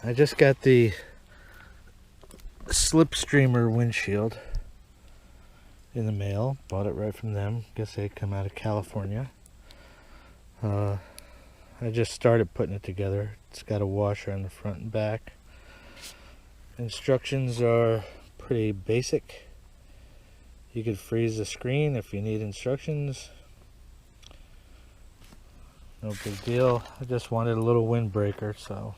I just got the Slipstreamer windshield in the mail. Bought it right from them. Guess they come out of California. I just started putting it together. It's got a washer on the front and back. Instructions are pretty basic. You could freeze the screen if you need instructions. No big deal. I just wanted a little windbreaker, so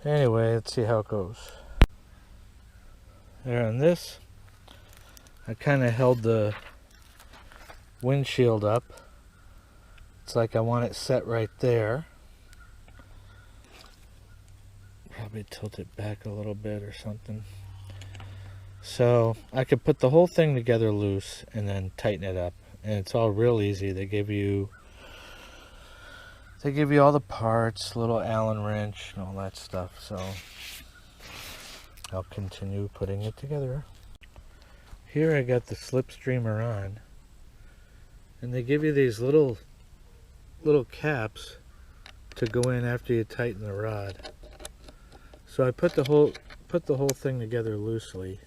anyway, let's see how it goes. There on this, I kind of held the windshield up. It's like I want it set right there. Probably tilt it back a little bit or something. So I could put the whole thing together loose and then tighten it up. And it's all real easy. They give you all the parts, little Allen wrench and all that stuff. So I'll continue putting it together. Here I got the Slipstreamer on. And they give you these little caps to go in after you tighten the rod. So I put the whole thing together loosely.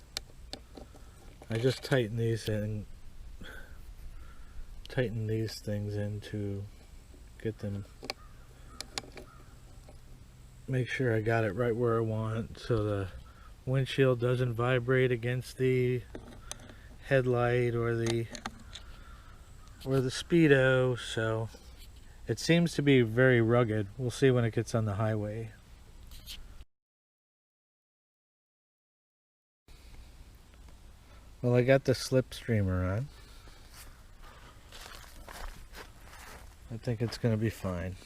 I just tighten these things in to get them, make sure I got it right where I want so the windshield doesn't vibrate against the headlight or the speedo. So it seems to be very rugged. We'll see when it gets on the highway. Well, I got the Slipstreamer on. I think it's going to be fine.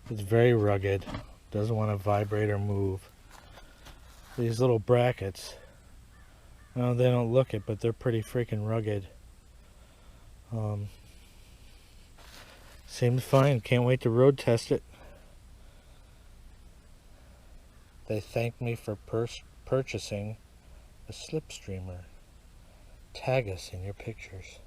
It's very rugged. Doesn't want to vibrate or move. These little brackets, well, they don't look it, but they're pretty freaking rugged. Seems fine. Can't wait to road test it. They thanked me for purchasing a Slipstreamer. Tag us in your pictures.